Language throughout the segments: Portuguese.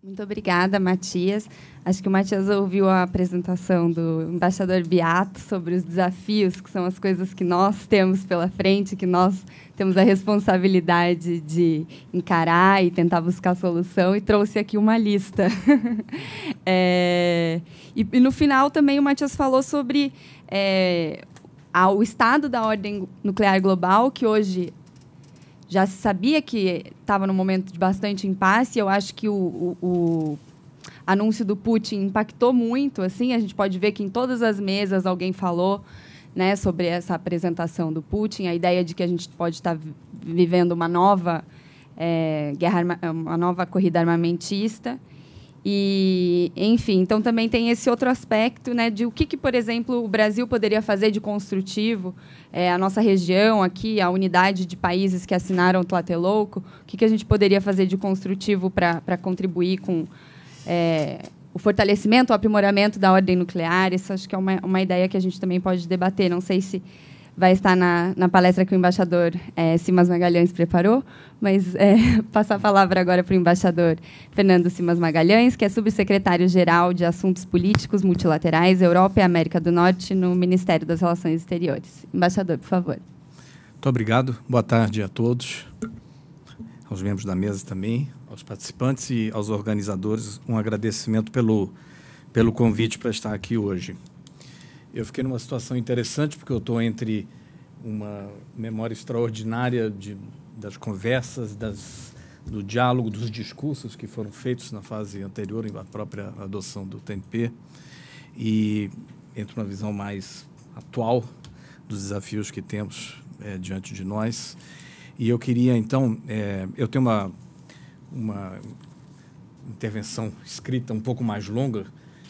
Muito obrigada, Matias. Acho que o Matias ouviu a apresentação do embaixador Beato sobre os desafios, que são as coisas que nós temos pela frente, que nós temos a responsabilidade de encarar e tentar buscar solução, e trouxe aqui uma lista. E, no final, também, o Matias falou sobre o estado da ordem nuclear global, que hoje já se sabia que estava num momento de bastante impasse. Eu acho que o anúncio do Putin impactou muito. Assim, a gente pode ver que em todas as mesas alguém falou, né, sobre essa apresentação do Putin, a ideia de que a gente pode estar vivendo uma nova uma nova corrida armamentista. E, enfim, então também tem esse outro aspecto, né, de o que, por exemplo, o Brasil poderia fazer de construtivo, a nossa região aqui, a unidade de países que assinaram o Tlatelolco, o que a gente poderia fazer de construtivo para contribuir com o fortalecimento, o aprimoramento da ordem nuclear. Isso acho que é uma ideia que a gente também pode debater. Não sei se vai estar na palestra que o embaixador Simas Magalhães preparou, mas passar a palavra agora para o embaixador Fernando Simas Magalhães, que é subsecretário-geral de Assuntos Políticos Multilaterais, Europa e América do Norte, no Ministério das Relações Exteriores. Embaixador, por favor. Muito obrigado. Boa tarde a todos, aos membros da mesa também, aos participantes e aos organizadores. Um agradecimento pelo convite para estar aqui hoje. Eu fiquei numa situação interessante, porque eu estou entre uma memória extraordinária das conversas, do diálogo, dos discursos que foram feitos na fase anterior, à própria adoção do TNP, e entre uma visão mais atual dos desafios que temos diante de nós. E eu queria, então, eu tenho uma intervenção escrita um pouco mais longa,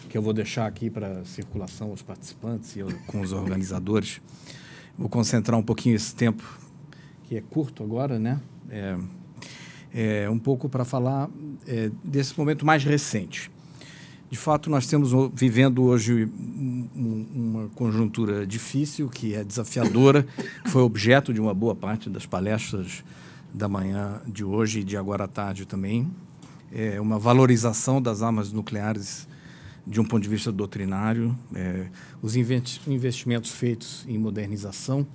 que eu vou deixar aqui para circulação aos participantes e com os organizadores. Vou concentrar um pouquinho esse tempo, que é curto agora, né? Um pouco para falar desse momento mais recente. De fato, nós estamos vivendo hoje uma conjuntura difícil, que é desafiadora, que foi objeto de uma boa parte das palestras da manhã de hoje e de agora à tarde também. Uma valorização das armas nucleares de um ponto de vista doutrinário, os investimentos feitos em modernização.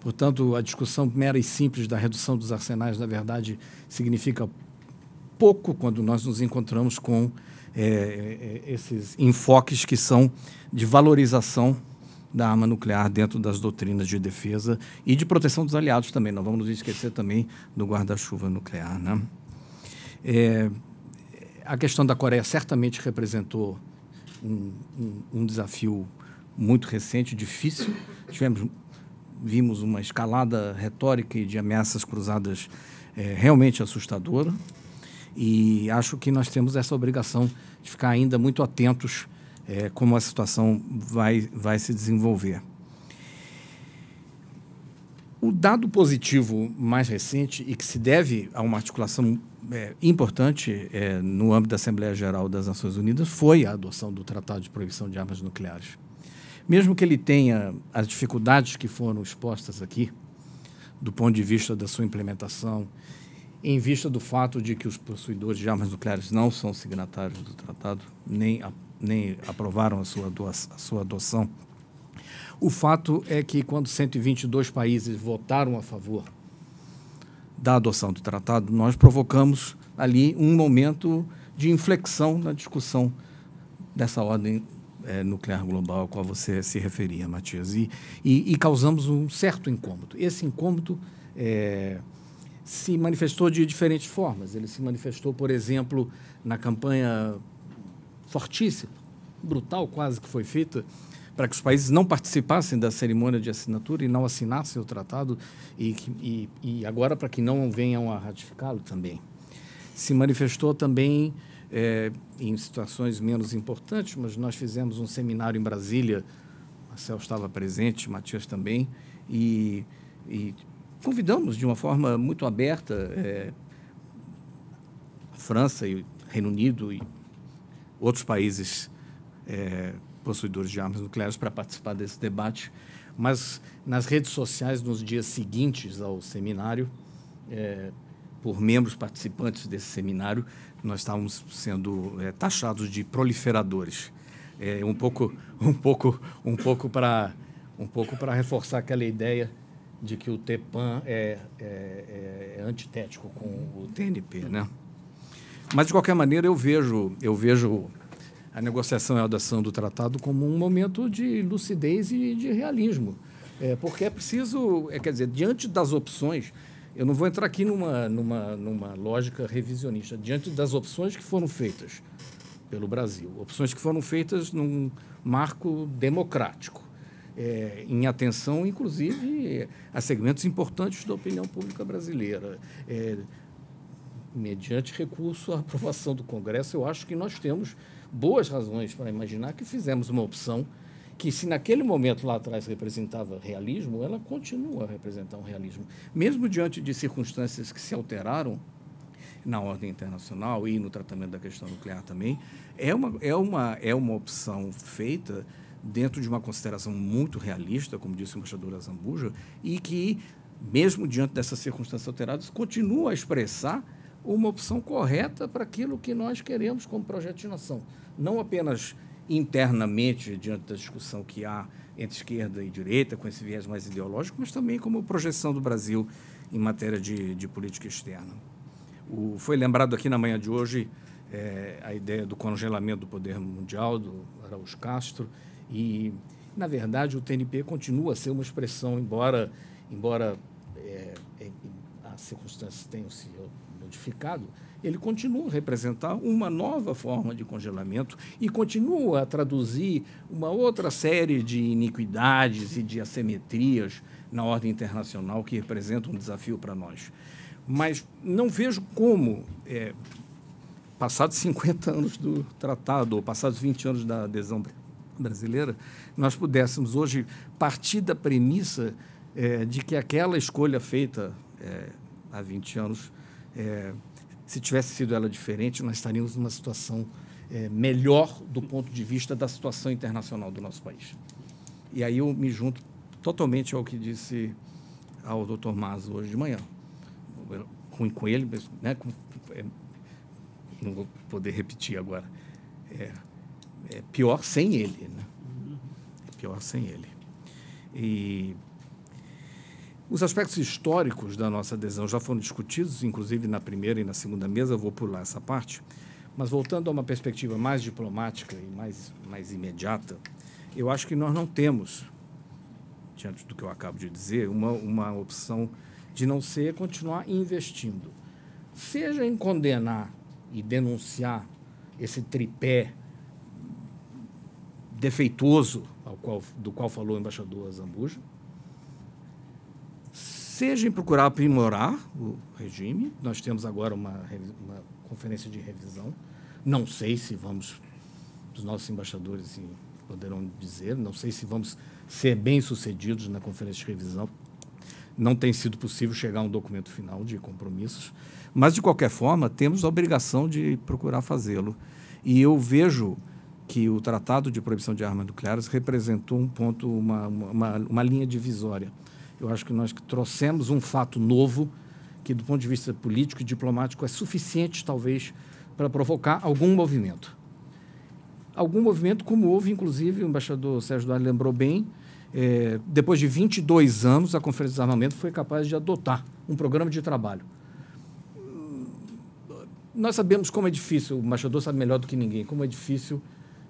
Portanto, a discussão mera e simples da redução dos arsenais, na verdade, significa pouco quando nós nos encontramos com esses enfoques que são de valorização da arma nuclear dentro das doutrinas de defesa e de proteção dos aliados também. Não vamos nos esquecer também do guarda-chuva nuclear, né? A questão da Coreia certamente representou um desafio muito recente, difícil. Vimos uma escalada retórica e de ameaças cruzadas realmente assustadora, e acho que nós temos essa obrigação de ficar ainda muito atentos como a situação vai se desenvolver. O dado positivo mais recente, e que se deve a uma articulação importante no âmbito da Assembleia Geral das Nações Unidas, foi a adoção do Tratado de Proibição de Armas Nucleares. Mesmo que ele tenha as dificuldades que foram expostas aqui, do ponto de vista da sua implementação, em vista do fato de que os possuidores de armas nucleares não são signatários do tratado, nem aprovaram a sua adoção, o fato é que, quando 122 países votaram a favor da adoção do tratado, nós provocamos ali um momento de inflexão na discussão dessa ordem nuclear global a qual você se referia, Matias, e causamos um certo incômodo. Esse incômodo se manifestou de diferentes formas. Ele se manifestou, por exemplo, na campanha fortíssima, brutal quase, que foi feita para que os países não participassem da cerimônia de assinatura e não assinassem o tratado, e agora para que não venham a ratificá-lo também. Se manifestou também em situações menos importantes, mas nós fizemos um seminário em Brasília, Marcel estava presente, Matias também, e convidamos de uma forma muito aberta a França e o Reino Unido e outros países possuidores de armas nucleares para participar desse debate, mas nas redes sociais, nos dias seguintes ao seminário, por membros participantes desse seminário, nós estávamos sendo taxados de proliferadores. Um pouco para reforçar aquela ideia de que o TEPAN é antitético com o TNP, né? Mas, de qualquer maneira, eu vejo a negociação e a adoção do tratado como um momento de lucidez e de realismo. Porque é preciso, quer dizer, diante das opções, eu não vou entrar aqui numa lógica revisionista, diante das opções que foram feitas pelo Brasil, opções que foram feitas num marco democrático, em atenção, inclusive, a segmentos importantes da opinião pública brasileira, mediante recurso à aprovação do Congresso, eu acho que nós temos boas razões para imaginar que fizemos uma opção que, se naquele momento lá atrás representava realismo, ela continua a representar um realismo. Mesmo diante de circunstâncias que se alteraram na ordem internacional e no tratamento da questão nuclear também, é uma opção feita dentro de uma consideração muito realista, como disse o embaixador Azambuja, e que, mesmo diante dessas circunstâncias alteradas, continua a expressar uma opção correta para aquilo que nós queremos como projeto de nação. Não apenas internamente, diante da discussão que há entre esquerda e direita, com esse viés mais ideológico, mas também como projeção do Brasil em matéria de política externa. Foi lembrado aqui na manhã de hoje a ideia do congelamento do poder mundial, do Araújo Castro, e, na verdade, o TNP continua a ser uma expressão, embora as circunstâncias tenham se modificado, ele continua a representar uma nova forma de congelamento e continua a traduzir uma outra série de iniquidades e de assimetrias na ordem internacional que representam um desafio para nós. Mas não vejo como, passados 50 anos do tratado, ou passados 20 anos da adesão brasileira, nós pudéssemos hoje partir da premissa de que aquela escolha feita há 20 anos, se tivesse sido ela diferente, nós estaríamos numa situação melhor do ponto de vista da situação internacional do nosso país. E aí eu me junto totalmente ao que disse ao Dr. Mazo hoje de manhã. Ruim com ele, mas, né, não vou poder repetir agora. É pior sem ele, né? É pior sem ele. E os aspectos históricos da nossa adesão já foram discutidos, inclusive na primeira e na segunda mesa, eu vou pular essa parte, mas voltando a uma perspectiva mais diplomática e mais imediata, eu acho que nós não temos, diante do que eu acabo de dizer, uma opção de não ser continuar investindo, seja em condenar e denunciar esse tripé defeituoso do qual falou o embaixador Azambuja, seja em procurar aprimorar o regime. Nós temos agora uma conferência de revisão. Não sei se os nossos embaixadores poderão dizer, não sei se vamos ser bem-sucedidos na conferência de revisão. Não tem sido possível chegar a um documento final de compromissos, mas, de qualquer forma, temos a obrigação de procurar fazê-lo. E eu vejo que o Tratado de Proibição de Armas Nucleares representou um ponto, uma linha divisória. Eu acho que nós trouxemos um fato novo que, do ponto de vista político e diplomático, é suficiente, talvez, para provocar algum movimento. Algum movimento, como houve, inclusive, o embaixador Sérgio Duarte lembrou bem, depois de 22 anos, a Conferência de Desarmamento foi capaz de adotar um programa de trabalho. Nós sabemos como é difícil, o embaixador sabe melhor do que ninguém, como é difícil,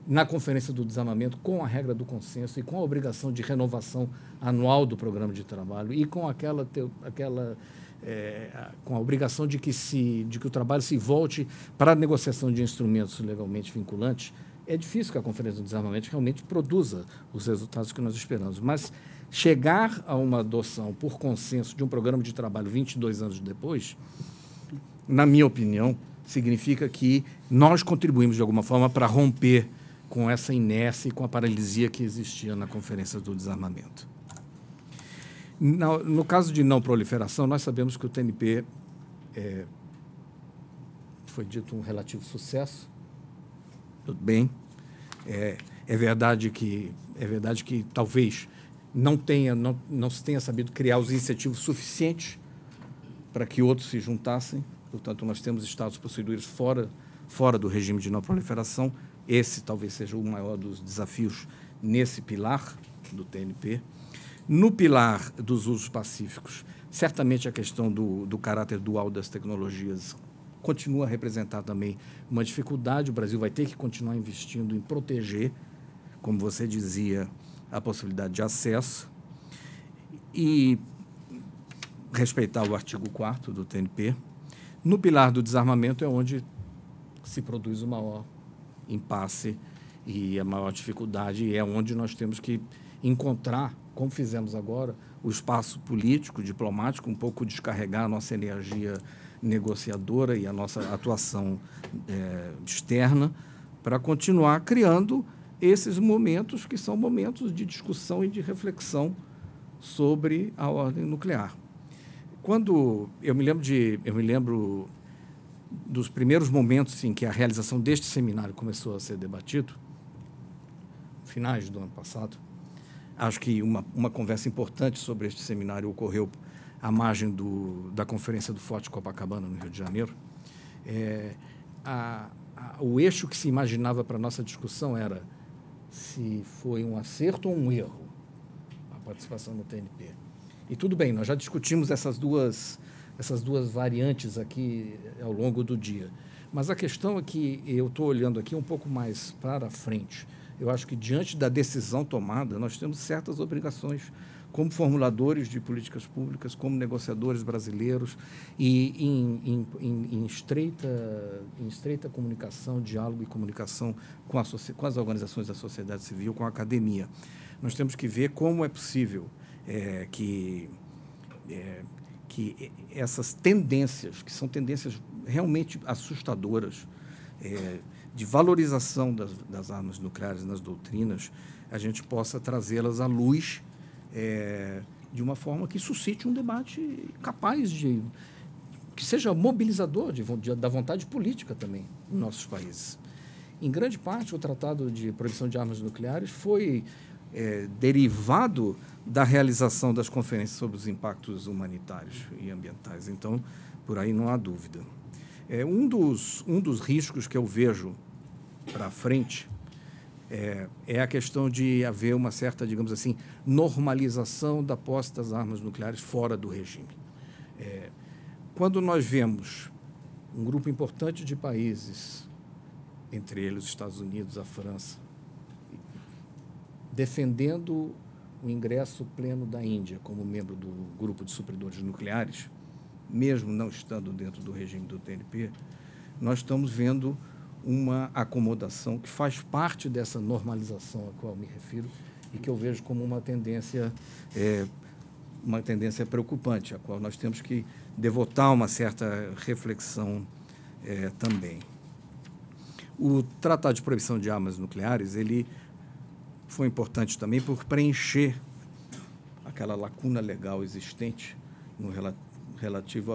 na Conferência do Desarmamento, com a regra do consenso e com a obrigação de renovação anual do programa de trabalho e com com a obrigação de que o trabalho se volte para a negociação de instrumentos legalmente vinculantes, é difícil que a Conferência do Desarmamento realmente produza os resultados que nós esperamos. Mas chegar a uma adoção por consenso de um programa de trabalho 22 anos depois, na minha opinião, significa que nós contribuímos de alguma forma para romper com essa inércia e com a paralisia que existia na Conferência do Desarmamento. No caso de não proliferação, nós sabemos que o TNP foi dito um relativo sucesso. Tudo bem. É verdade que talvez não se tenha sabido criar os incentivos suficientes para que outros se juntassem. Portanto, nós temos estados possuidores fora do regime de não proliferação. Esse talvez seja o maior dos desafios nesse pilar do TNP. No pilar dos usos pacíficos, certamente a questão do caráter dual das tecnologias continua a representar também uma dificuldade. O Brasil vai ter que continuar investindo em proteger, como você dizia, a possibilidade de acesso e respeitar o artigo 4º do TNP. No pilar do desarmamento é onde se produz o maior impasse e a maior dificuldade, e é onde nós temos que encontrar, como fizemos agora, o espaço político, diplomático, um pouco descarregar a nossa energia negociadora e a nossa atuação externa para continuar criando esses momentos que são momentos de discussão e de reflexão sobre a ordem nuclear. Quando eu me lembro dos primeiros momentos em que a realização deste seminário começou a ser debatido, finais do ano passado. Acho que uma conversa importante sobre este seminário ocorreu à margem da Conferência do Forte Copacabana, no Rio de Janeiro. O eixo que se imaginava para a nossa discussão era se foi um acerto ou um erro a participação no TNP. E tudo bem, nós já discutimos essas duas variantes aqui ao longo do dia. Mas a questão é que eu estou olhando aqui um pouco mais para frente. Eu acho que, diante da decisão tomada, nós temos certas obrigações como formuladores de políticas públicas, como negociadores brasileiros, e em estreita comunicação, diálogo e comunicação com as organizações da sociedade civil, com a academia. Nós temos que ver como é possível que essas tendências, que são tendências realmente assustadoras, de valorização das armas nucleares nas doutrinas, a gente possa trazê-las à luz de uma forma que suscite um debate capaz que seja mobilizador da vontade política também em nossos países. Em grande parte, o Tratado de Proibição de Armas Nucleares foi derivado da realização das conferências sobre os impactos humanitários e ambientais. Então, por aí não há dúvida. Um dos riscos que eu vejo para frente é a questão de haver uma certa, digamos assim, normalização da posse das armas nucleares fora do regime. Quando nós vemos um grupo importante de países, entre eles os Estados Unidos, a França, defendendo o ingresso pleno da Índia como membro do grupo de supridores nucleares, mesmo não estando dentro do regime do TNP, nós estamos vendo uma acomodação que faz parte dessa normalização a qual me refiro e que eu vejo como uma tendência preocupante, a qual nós temos que devotar uma certa reflexão também. O Tratado de Proibição de Armas Nucleares, ele foi importante também por preencher aquela lacuna legal existente no relativo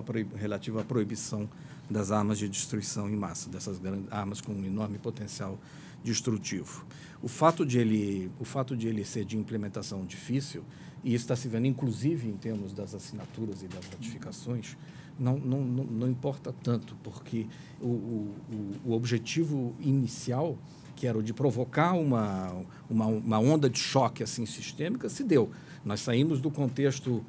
à proibição das armas de destruição em massa, dessas grandes armas com um enorme potencial destrutivo. O fato de ele ser de implementação difícil, e isso está se vendo inclusive em termos das assinaturas e das ratificações, não importa tanto, porque o objetivo inicial, que era o de provocar uma onda de choque assim, sistêmica, se deu. Nós saímos do contexto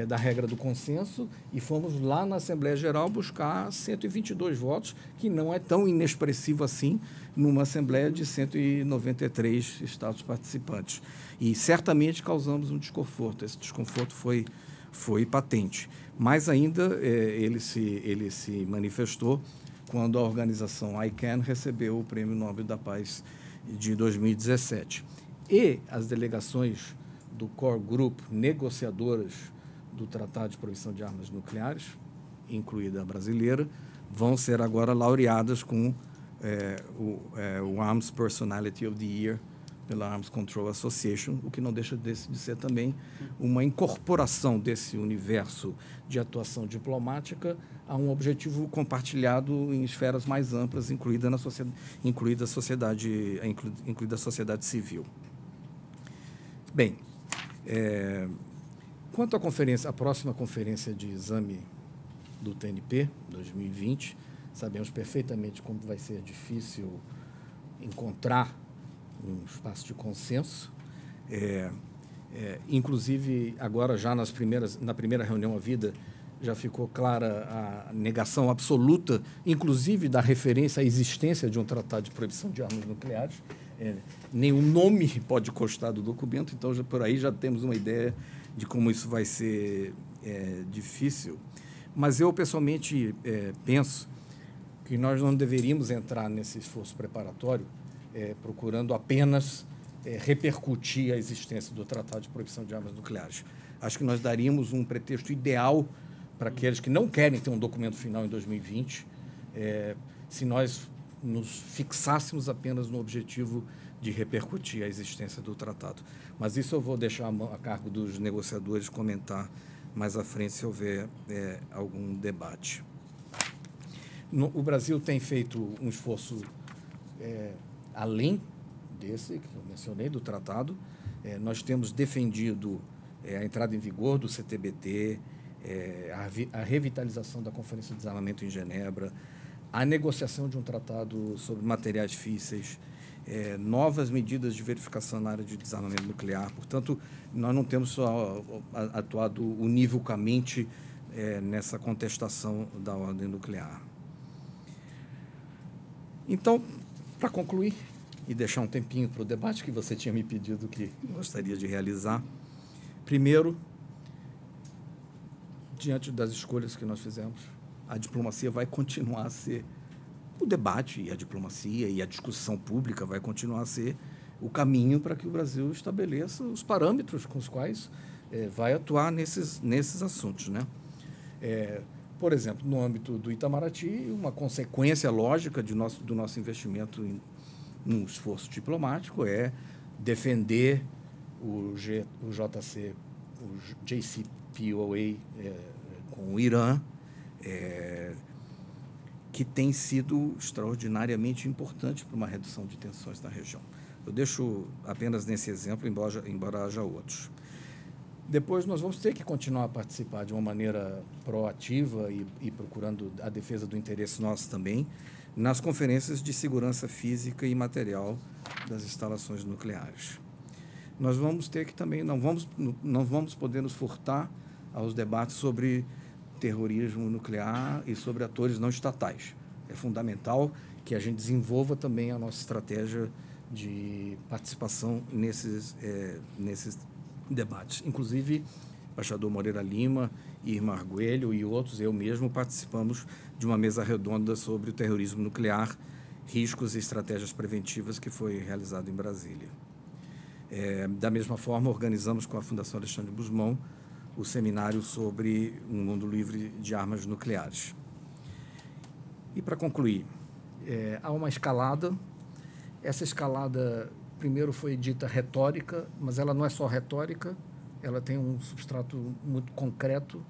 da regra do consenso e fomos lá na Assembleia Geral buscar 122 votos, que não é tão inexpressivo assim numa Assembleia de 193 estados participantes. E certamente causamos um desconforto. Esse desconforto foi patente. Mais ainda, ele se manifestou quando a organização ICANN recebeu o Prêmio Nobel da Paz de 2017. E as delegações do Core Group, negociadoras do Tratado de Proibição de Armas Nucleares, incluída a brasileira, vão ser agora laureadas com o Arms Personality of the Year pela Arms Control Association, o que não deixa de ser também uma incorporação desse universo de atuação diplomática a um objetivo compartilhado em esferas mais amplas, incluída a sociedade civil. Bem, quanto à próxima conferência de exame do TNP, 2020. Sabemos perfeitamente como vai ser difícil encontrar um espaço de consenso. Inclusive, agora, já na primeira reunião havida, já ficou clara a negação absoluta, inclusive da referência à existência de um tratado de proibição de armas nucleares. Nenhum nome pode constar do documento, então, por aí já temos uma ideia de como isso vai ser difícil. Mas eu, pessoalmente, penso que nós não deveríamos entrar nesse esforço preparatório procurando apenas repercutir a existência do Tratado de Proibição de Armas Nucleares. Acho que nós daríamos um pretexto ideal para aqueles que não querem ter um documento final em 2020, se nós nos fixássemos apenas no objetivo de repercutir a existência do tratado. Mas isso eu vou deixar a cargo dos negociadores comentar mais à frente, se houver algum debate. O Brasil tem feito um esforço além desse que eu mencionei, do tratado. Nós temos defendido a entrada em vigor do CTBT, a revitalização da Conferência de Desarmamento em Genebra, a negociação de um tratado sobre materiais físseis, novas medidas de verificação na área de desarmamento nuclear. Portanto, nós não temos só atuado univocamente nessa contestação da ordem nuclear. Então, para concluir e deixar um tempinho para o debate que você tinha me pedido que gostaria de realizar, primeiro, diante das escolhas que nós fizemos, a diplomacia vai continuar a ser o debate, e a diplomacia e a discussão pública vai continuar a ser o caminho para que o Brasil estabeleça os parâmetros com os quais vai atuar nesses assuntos, né? Por exemplo, no âmbito do Itamaraty, uma consequência lógica do nosso investimento num esforço diplomático é defender o JCPOA com o Irã, que tem sido extraordinariamente importante para uma redução de tensões na região. Eu deixo apenas nesse exemplo, embora haja outros. Depois, nós vamos ter que continuar a participar de uma maneira proativa e procurando a defesa do interesse nosso também nas conferências de segurança física e material das instalações nucleares. Nós vamos ter que também, não vamos poder nos furtar aos debates sobre terrorismo nuclear e sobre atores não estatais. É fundamental que a gente desenvolva também a nossa estratégia de participação nesses debates. Inclusive, o embaixador Moreira Lima, Irma Arguelho e outros, eu mesmo, participamos de uma mesa redonda sobre o terrorismo nuclear, riscos e estratégias preventivas, que foi realizado em Brasília. Da mesma forma, organizamos com a Fundação Alexandre Gusmão o seminário sobre um mundo livre de armas nucleares. E, para concluir, há uma escalada. Essa escalada, primeiro, foi dita retórica, mas ela não é só retórica, ela tem um substrato muito concreto.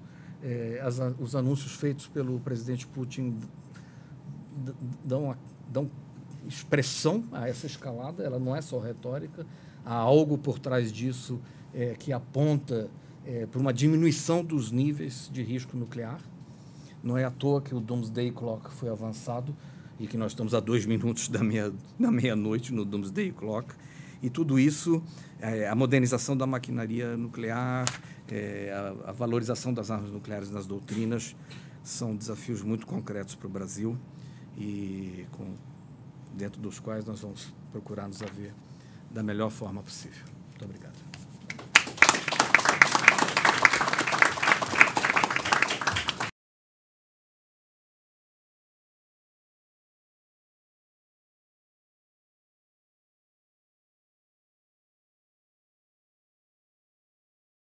Os anúncios feitos pelo presidente Putin dão expressão a essa escalada, ela não é só retórica, há algo por trás disso que aponta para uma diminuição dos níveis de risco nuclear. Não é à toa que o Doomsday Clock foi avançado e que nós estamos a 2 minutos da meia-noite no Doomsday Clock. E tudo isso, a modernização da maquinaria nuclear, a valorização das armas nucleares nas doutrinas, são desafios muito concretos para o Brasil e dentro dos quais nós vamos procurar nos haver da melhor forma possível. Muito obrigado.